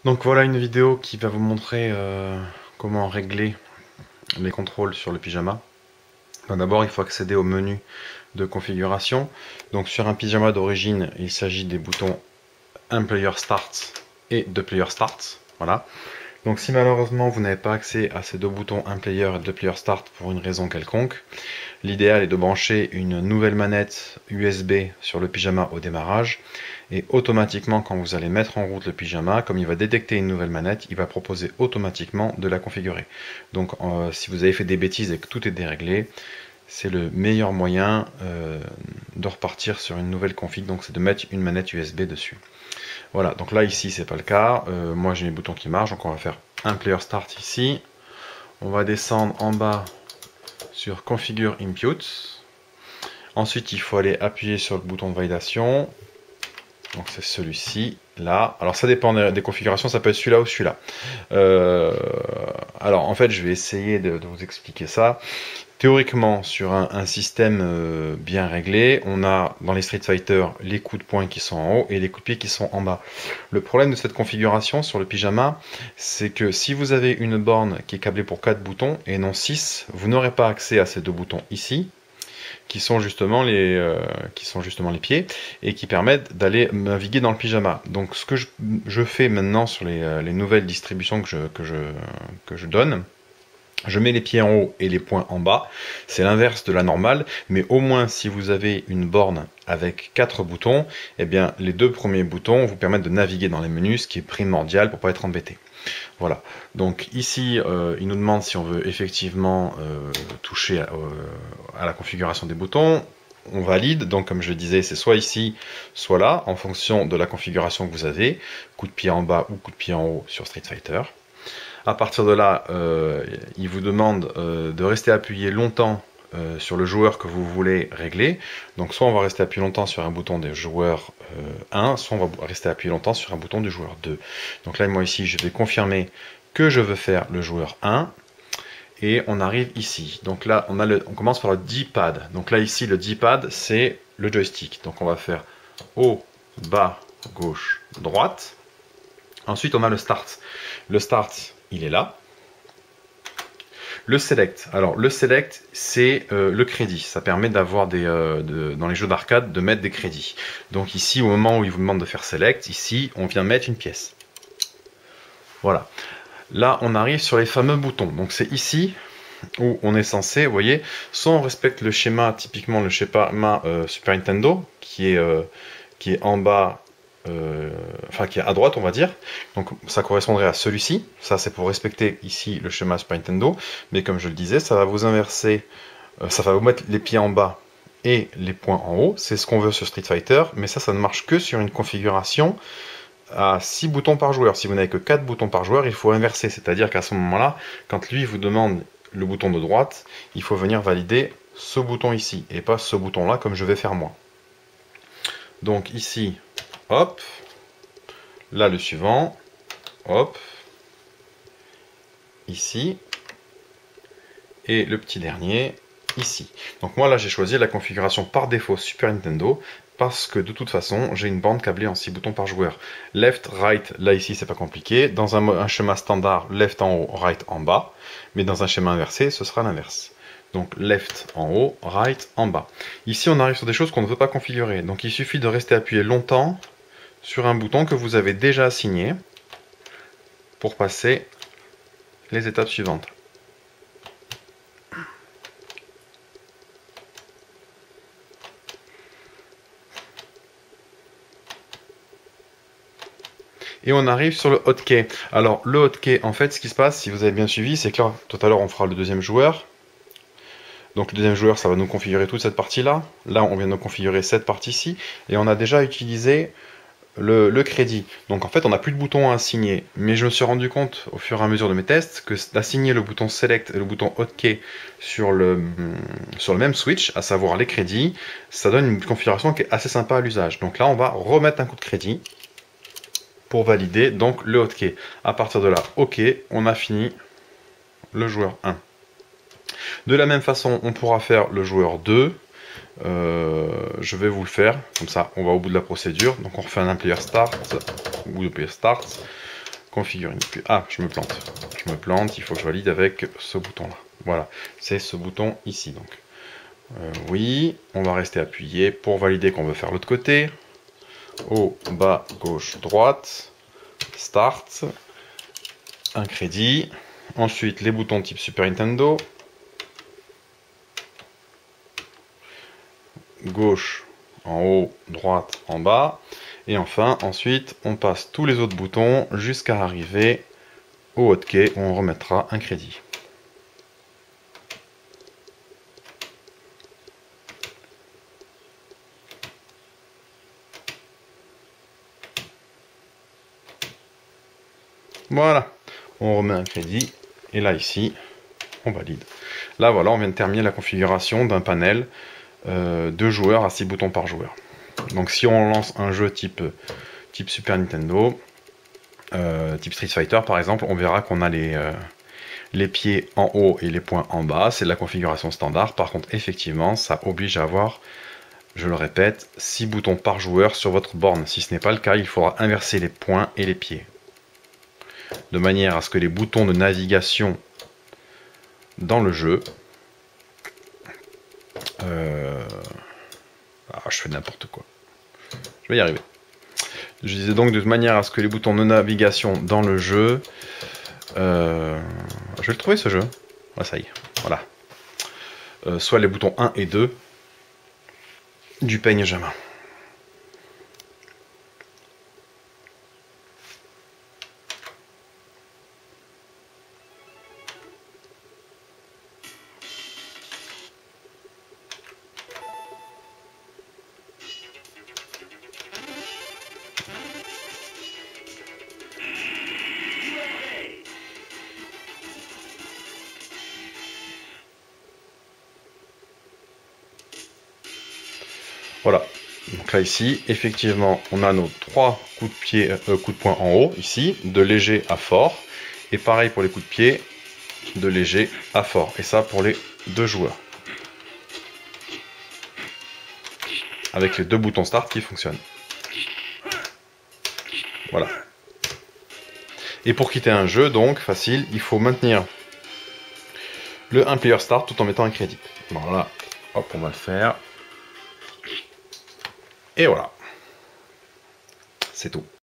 Donc voilà une vidéo qui va vous montrer comment régler les contrôles sur le pyjama. D'abord, il faut accéder au menu de configuration. Donc sur un pyjama d'origine, il s'agit des boutons 1 Player Start et 2 Player Start. Voilà. Donc si malheureusement vous n'avez pas accès à ces deux boutons 1 Player et 2 Player Start pour une raison quelconque, l'idéal est de brancher une nouvelle manette USB sur le pyjama au démarrage et automatiquement quand vous allez mettre en route le pyjama, comme il va détecter une nouvelle manette, il va proposer automatiquement de la configurer. Donc si vous avez fait des bêtises et que tout est déréglé, c'est le meilleur moyen de repartir sur une nouvelle config, donc c'est de mettre une manette USB dessus. Voilà, donc là ici c'est pas le cas, moi j'ai mes boutons qui marchent, donc on va faire un player start ici, on va descendre en bas sur configure input, ensuite il faut aller appuyer sur le bouton de validation, donc c'est celui-ci, là, alors ça dépend des configurations, ça peut être celui-là ou celui-là. Alors en fait je vais essayer de vous expliquer ça. Théoriquement, sur un système bien réglé, on a dans les Street Fighter les coups de poing qui sont en haut et les coups de pied qui sont en bas. Le problème de cette configuration sur le pyjama, c'est que si vous avez une borne qui est câblée pour 4 boutons et non 6, vous n'aurez pas accès à ces deux boutons ici, qui sont justement les pieds et qui permettent d'aller naviguer dans le pyjama. Donc ce que je fais maintenant sur les nouvelles distributions que je donne, je mets les pieds en haut et les poings en bas. C'est l'inverse de la normale, mais au moins si vous avez une borne avec 4 boutons, eh bien les deux premiers boutons vous permettent de naviguer dans les menus, ce qui est primordial pour ne pas être embêté. Voilà, donc ici il nous demande si on veut effectivement toucher à la configuration des boutons. On valide, donc comme je le disais, c'est soit ici, soit là, en fonction de la configuration que vous avez, coup de pied en bas ou coup de pied en haut sur Street Fighter. À partir de là, il vous demande de rester appuyé longtemps sur le joueur que vous voulez régler. Donc soit on va rester appuyé longtemps sur un bouton des joueurs 1, soit on va rester appuyé longtemps sur un bouton du joueur 2. Donc là, moi ici, je vais confirmer que je veux faire le joueur 1. Et on arrive ici. Donc là, on commence par le D-pad. Donc là, ici, le D-pad, c'est le joystick. Donc on va faire haut, bas, gauche, droite. Ensuite, on a le start. Le start, il est là. Le select. Alors, le select, c'est le crédit. Ça permet d'avoir dans les jeux d'arcade, de mettre des crédits. Donc ici, au moment où il vous demande de faire select, ici, on vient mettre une pièce. Voilà. Là, on arrive sur les fameux boutons. Donc c'est ici où on est censé, vous voyez, soit on respecte le schéma, typiquement le schéma Super Nintendo, qui est en bas, enfin qui est à droite, on va dire. Donc ça correspondrait à celui-ci. Ça, c'est pour respecter ici le schéma Super Nintendo. Mais comme je le disais, ça va vous inverser, ça va vous mettre les pieds en bas et les poings en haut. C'est ce qu'on veut sur Street Fighter, mais ça ne marche que sur une configuration à 6 boutons par joueur. Si vous n'avez que 4 boutons par joueur, il faut inverser. C'est-à-dire qu'à ce moment-là, quand lui vous demande le bouton de droite, il faut venir valider ce bouton ici, et pas ce bouton-là comme je vais faire moi. Donc ici, hop, là le suivant, hop, ici, et le petit dernier, ici. Donc moi là j'ai choisi la configuration par défaut Super Nintendo, parce que de toute façon, j'ai une bande câblée en 6 boutons par joueur. Left, right, là ici, c'est pas compliqué. Dans un schéma standard, left en haut, right en bas. Mais dans un schéma inversé, ce sera l'inverse. Donc left en haut, right en bas. Ici, on arrive sur des choses qu'on ne veut pas configurer. Donc il suffit de rester appuyé longtemps sur un bouton que vous avez déjà assigné pour passer les étapes suivantes. Et on arrive sur le hotkey. Alors le hotkey, en fait, ce qui se passe, si vous avez bien suivi, c'est que là, tout à l'heure, on fera le deuxième joueur. Donc le deuxième joueur, ça va nous configurer toute cette partie-là. Là, on vient de configurer cette partie-ci. Et on a déjà utilisé le crédit. Donc en fait, on n'a plus de bouton à assigner. Mais je me suis rendu compte, au fur et à mesure de mes tests, que d'assigner le bouton Select et le bouton Hotkey sur le même switch, à savoir les crédits, ça donne une configuration qui est assez sympa à l'usage. Donc là, on va remettre un coup de crédit pour valider donc le hotkey. À partir de là, OK, on a fini le joueur 1. De la même façon, on pourra faire le joueur 2. Je vais vous le faire, comme ça on va au bout de la procédure. Donc on refait un player start ou de player start. configurer une pub. Ah, je me plante, il faut que je valide avec ce bouton-là. Voilà, c'est ce bouton ici. Donc, oui, on va rester appuyé pour valider qu'on veut faire l'autre côté. Haut, bas, gauche, droite. Start. Un crédit. Ensuite, les boutons type Super Nintendo. Gauche, en haut, droite, en bas. Et enfin, ensuite, on passe tous les autres boutons jusqu'à arriver au hotkey où on remettra un crédit. Voilà, on remet un crédit. Et là, ici, on valide. Là, voilà, on vient de terminer la configuration d'un panel de joueurs à 6 boutons par joueur. Donc si on lance un jeu type Super Nintendo, type Street Fighter par exemple, on verra qu'on a les pieds en haut et les points en bas. C'est la configuration standard. Par contre, effectivement, ça oblige à avoir, je le répète, 6 boutons par joueur sur votre borne. Si ce n'est pas le cas, il faudra inverser les points et les pieds. De manière à ce que les boutons de navigation dans le jeu... Ah, je fais n'importe quoi. Je vais y arriver. Je disais donc de manière à ce que les boutons de navigation dans le jeu... je vais le trouver ce jeu. Ah, ça y est, voilà. Soit les boutons 1 et 2 du peigne Jamin. Voilà, donc là ici, effectivement, on a nos 3 coups de pied, coups de poing en haut, ici, de léger à fort, et pareil pour les coups de pied, de léger à fort, et ça pour les 2 joueurs. Avec les 2 boutons start qui fonctionnent. Voilà. Et pour quitter un jeu, donc, facile, il faut maintenir le 1 player start tout en mettant un crédit. Voilà, hop, on va le faire. Et voilà, c'est tout.